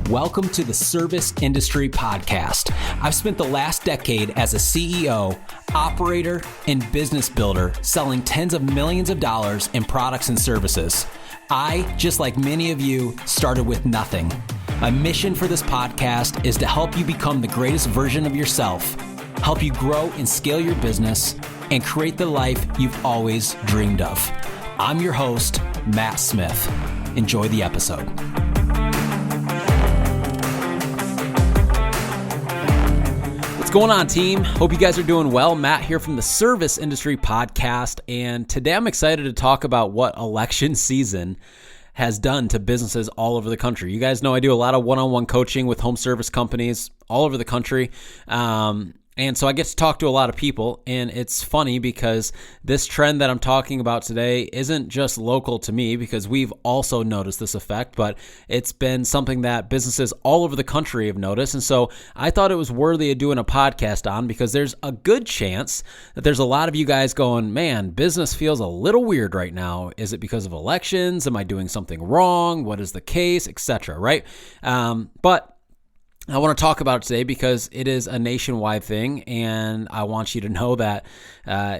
Welcome to the Service Industry Podcast. I've spent the last decade as a CEO, operator, and business builder selling tens of millions of dollars in products and services. I, just like many of you, started with nothing. My mission for this podcast is to help you become the greatest version of yourself, help you grow and scale your business, and create the life you've always dreamed of. I'm your host, Matt Smith. Enjoy the episode. What's going on, team? Hope you guys are doing well. Matt here from the Service Industry Podcast, and today I'm excited to talk about what election season has done to businesses all over the country. You guys know I do a lot of one-on-one coaching with home service companies all over the country. And so I get to talk to a lot of people, and it's funny because this trend that I'm talking about today isn't just local to me, because we've also noticed this effect, but it's been something that businesses all over the country have noticed. And so I thought it was worthy of doing a podcast on, because there's a good chance that there's a lot of you guys going, man, business feels a little weird right now. Is it because of elections? Am I doing something wrong? What is the case, etc., right? But I want to talk about it today because it is a nationwide thing, and I want you to know that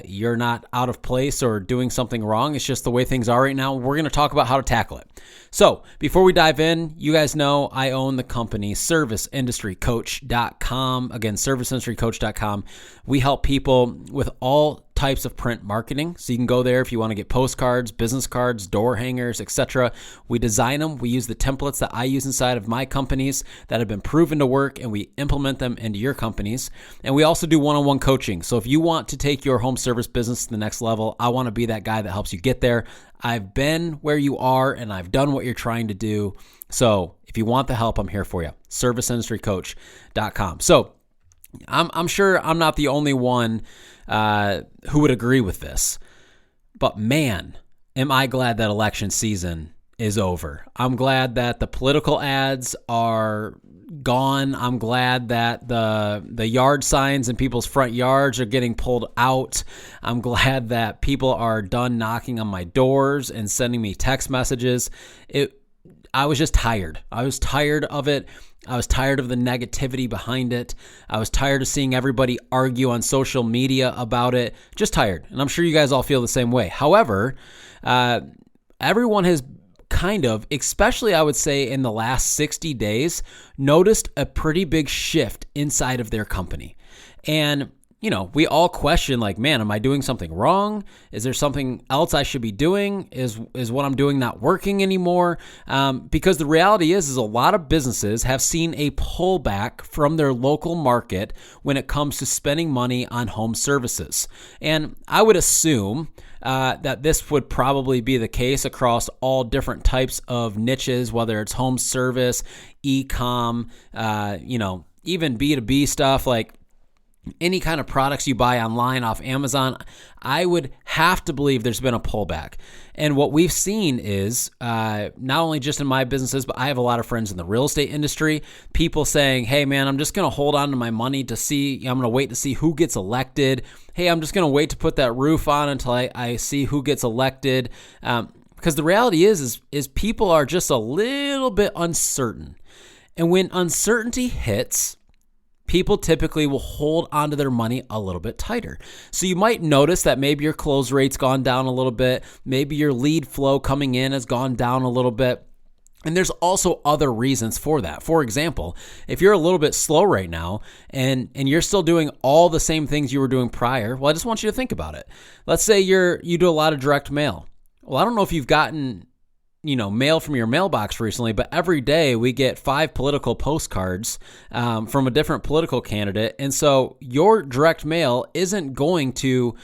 you're not out of place or doing something wrong. It's just the way things are right now. We're going to talk about how to tackle it. So before we dive in, you guys know I own the company ServiceIndustryCoach.com. Again, ServiceIndustryCoach.com. We help people with all types of print marketing. So you can go there if you want to get postcards, business cards, door hangers, etc. We design them. We use the templates that I use inside of my companies that have been proven to work, and we implement them into your companies. And we also do one-on-one coaching. So if you want to take your home service business to the next level, I want to be that guy that helps you get there. I've been where you are, and I've done what you're trying to do. So if you want the help, I'm here for you. ServiceIndustryCoach.com. So I'm sure I'm not the only one who would agree with this, but man, am I glad that election season is over. I'm glad that the political ads are gone. I'm glad that the yard signs in people's front yards are getting pulled out. I'm glad that people are done knocking on my doors and sending me text messages. I was just tired. I was tired of it. I was tired of the negativity behind it. I was tired of seeing everybody argue on social media about it. Just tired. And I'm sure you guys all feel the same way. However, everyone has kind of, especially I would say in the last 60 days, noticed a pretty big shift inside of their company. And you know, we all question, like, man, am I doing something wrong? Is there something else I should be doing? Is what I'm doing not working anymore? Because the reality is a lot of businesses have seen a pullback from their local market when it comes to spending money on home services. And I would assume that this would probably be the case across all different types of niches, whether it's home service, e-com, even B2B stuff, like any kind of products you buy online off Amazon. I would have to believe there's been a pullback. And what we've seen is not only just in my businesses, but I have a lot of friends in the real estate industry, people saying, hey man, I'm just going to hold on to my money I'm going to wait to see who gets elected. Hey, I'm just going to wait to put that roof on until I see who gets elected. Because the reality is people are just a little bit uncertain. And when uncertainty hits, people typically will hold onto their money a little bit tighter. So you might notice that maybe your close rate's gone down a little bit. Maybe your lead flow coming in has gone down a little bit. And there's also other reasons for that. For example, if you're a little bit slow right now and you're still doing all the same things you were doing prior, well, I just want you to think about it. Let's say you do a lot of direct mail. Well, I don't know if you've gotten mail from your mailbox recently, but every day we get 5 political postcards from a different political candidate. And so your direct mail isn't going to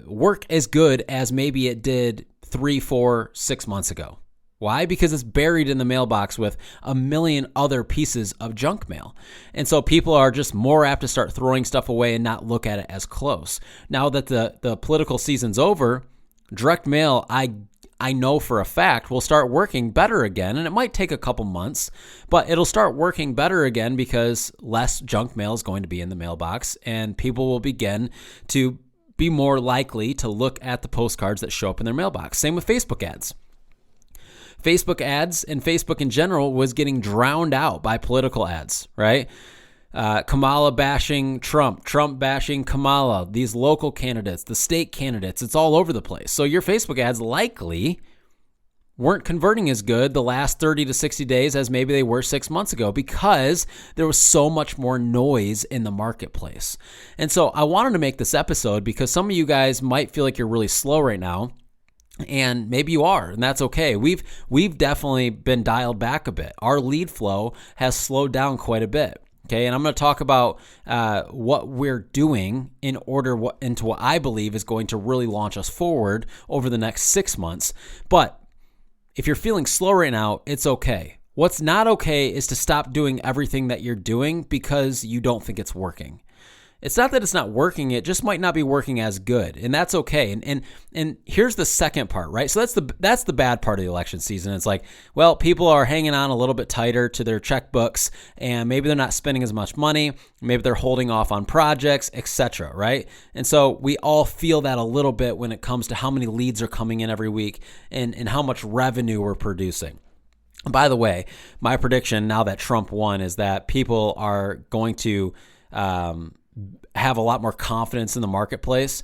work as good as maybe it did 3, 4, 6 months ago. Why? Because it's buried in the mailbox with a million other pieces of junk mail. And so people are just more apt to start throwing stuff away and not look at it as close. Now that the political season's over, direct mail, I know for a fact will start working better again, and it might take a couple months, but it'll start working better again because less junk mail is going to be in the mailbox, and people will begin to be more likely to look at the postcards that show up in their mailbox. Same with Facebook ads. Facebook ads and Facebook in general was getting drowned out by political ads, right? Kamala bashing Trump, Trump bashing Kamala, these local candidates, the state candidates, it's all over the place. So your Facebook ads likely weren't converting as good the last 30 to 60 days as maybe they were 6 months ago because there was so much more noise in the marketplace. And so I wanted to make this episode because some of you guys might feel like you're really slow right now, and maybe you are, and that's okay. We've definitely been dialed back a bit. Our lead flow has slowed down quite a bit. Okay, and I'm going to talk about what we're doing into what I believe is going to really launch us forward over the next 6 months. But if you're feeling slow right now, it's okay. What's not okay is to stop doing everything that you're doing because you don't think it's working. It's not that it's not working, it just might not be working as good, and that's okay. And here's the second part, right? So that's the bad part of the election season. It's like, well, people are hanging on a little bit tighter to their checkbooks, and maybe they're not spending as much money, maybe they're holding off on projects, etc., right? And so we all feel that a little bit when it comes to how many leads are coming in every week and how much revenue we're producing. By the way, my prediction now that Trump won is that people are going to have a lot more confidence in the marketplace.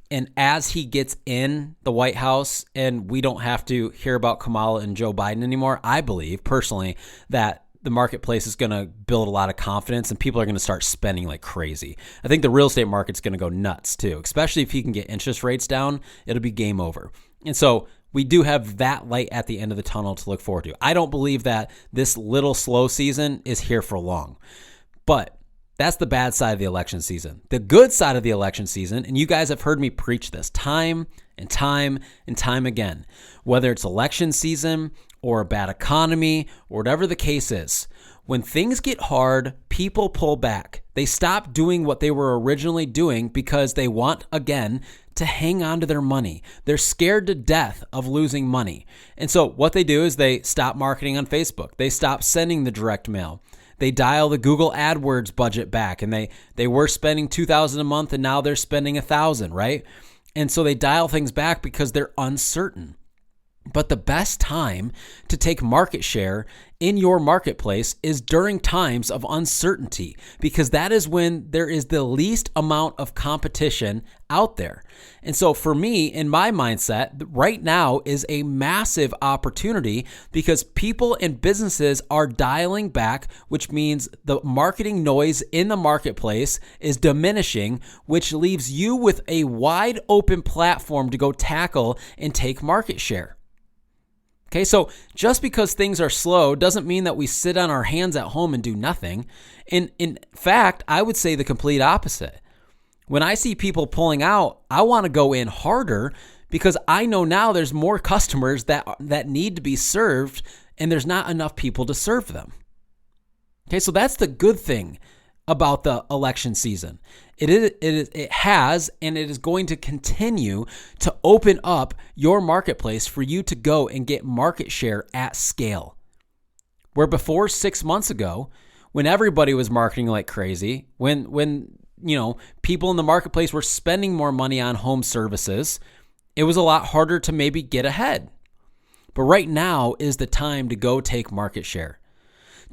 And as he gets in the White House and we don't have to hear about Kamala and Joe Biden anymore, I believe personally that the marketplace is going to build a lot of confidence and people are going to start spending like crazy. I think the real estate market's going to go nuts too, especially if he can get interest rates down, it'll be game over. And so we do have that light at the end of the tunnel to look forward to. I don't believe that this little slow season is here for long, but that's the bad side of the election season. The good side of the election season, and you guys have heard me preach this time and time and time again, whether it's election season or a bad economy or whatever the case is, when things get hard, people pull back. They stop doing what they were originally doing because they want, again, to hang on to their money. They're scared to death of losing money. And so what they do is they stop marketing on Facebook. They stop sending the direct mail. They dial the Google AdWords budget back, and they were spending $2,000 a month and now they're spending $1,000, right? And so they dial things back because they're uncertain. But the best time to take market share in your marketplace is during times of uncertainty, because that is when there is the least amount of competition out there. And so for me, in my mindset, right now is a massive opportunity because people and businesses are dialing back, which means the marketing noise in the marketplace is diminishing, which leaves you with a wide open platform to go tackle and take market share. Okay, so just because things are slow doesn't mean that we sit on our hands at home and do nothing. In fact, I would say the complete opposite. When I see people pulling out, I want to go in harder because I know now there's more customers that need to be served and there's not enough people to serve them. Okay, so that's the good thing about the election season. It has and it is going to continue to open up your marketplace for you to go and get market share at scale. Where before 6 months ago, when everybody was marketing like crazy, when people in the marketplace were spending more money on home services, it was a lot harder to maybe get ahead. But right now is the time to go take market share,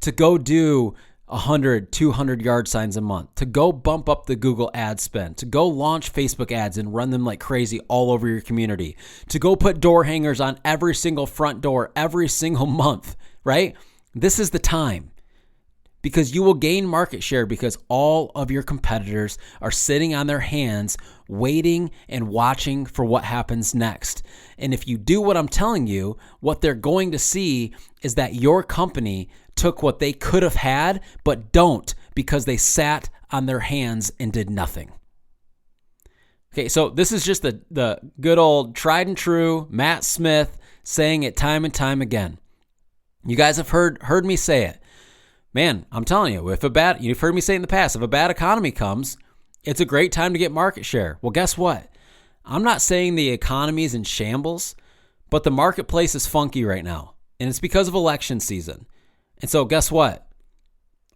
to go do 100, 200 yard signs a month, to go bump up the Google ad spend, to go launch Facebook ads and run them like crazy all over your community, to go put door hangers on every single front door every single month, right? This is the time because you will gain market share because all of your competitors are sitting on their hands waiting and watching for what happens next. And if you do what I'm telling you, what they're going to see is that your company took what they could have had, but don't because they sat on their hands and did nothing. Okay, so this is just the good old tried and true Matt Smith saying it time and time again. You guys have heard me say it. Man, I'm telling you, you've heard me say it in the past, if a bad economy comes, it's a great time to get market share. Well, guess what? I'm not saying the economy is in shambles, but the marketplace is funky right now, and it's because of election season. And so guess what?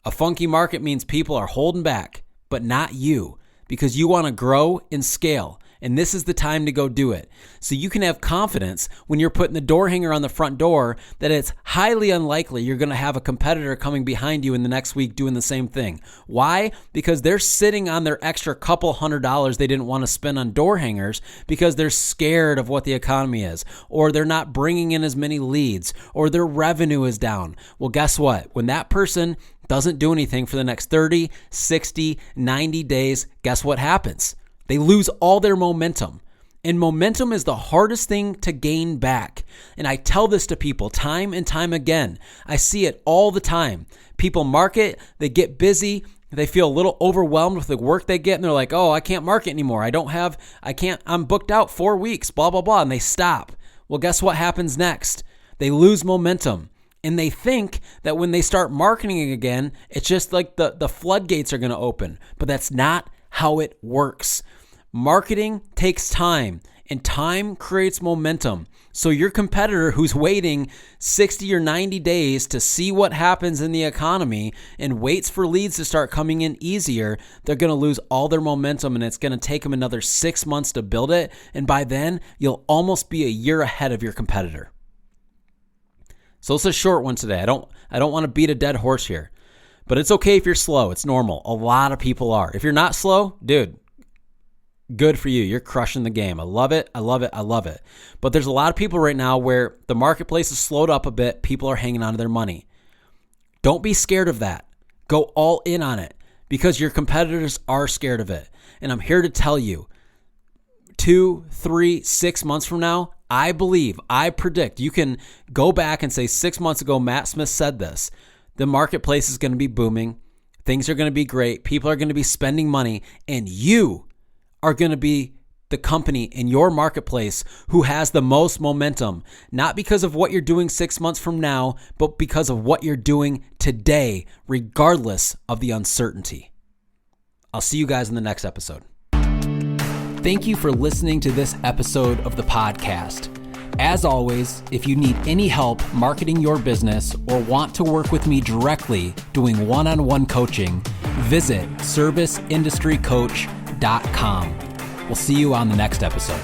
A funky market means people are holding back, but not you, because you want to grow and scale. and this is the time to go do it. So you can have confidence when you're putting the door hanger on the front door that it's highly unlikely you're going to have a competitor coming behind you in the next week doing the same thing. Why? Because they're sitting on their extra couple $100 they didn't want to spend on door hangers because they're scared of what the economy is, or they're not bringing in as many leads, or their revenue is down. Well, guess what? When that person doesn't do anything for the next 30, 60, 90 days, guess what happens? They lose all their momentum. And momentum is the hardest thing to gain back. And I tell this to people time and time again. I see it all the time. People market, they get busy, they feel a little overwhelmed with the work they get, and they're like, oh, I can't market anymore. I'm booked out 4 weeks, blah, blah, blah, and they stop. Well, guess what happens next? They lose momentum. And they think that when they start marketing again, it's just like the floodgates are going to open. But that's not how it works. Marketing takes time, and time creates momentum. So your competitor who's waiting 60 or 90 days to see what happens in the economy and waits for leads to start coming in easier, they're going to lose all their momentum, and it's going to take them another 6 months to build it. And by then, you'll almost be a year ahead of your competitor. So it's a short one today. I don't want to beat a dead horse here, but it's okay if you're slow. It's normal. A lot of people are. If you're not slow, dude, good for you. You're crushing the game. I love it. I love it. I love it. But there's a lot of people right now where the marketplace has slowed up a bit. People are hanging on to their money. Don't be scared of that. Go all in on it because your competitors are scared of it. And I'm here to tell you, 2, 3, 6 months from now, I predict, you can go back and say 6 months ago, Matt Smith said this. The marketplace is going to be booming. Things are going to be great. People are going to be spending money. And you are going to be the company in your marketplace who has the most momentum. Not because of what you're doing 6 months from now, but because of what you're doing today, regardless of the uncertainty. I'll see you guys in the next episode. Thank you for listening to this episode of the podcast. As always, if you need any help marketing your business or want to work with me directly doing one-on-one coaching, visit serviceindustrycoach.com. We'll see you on the next episode.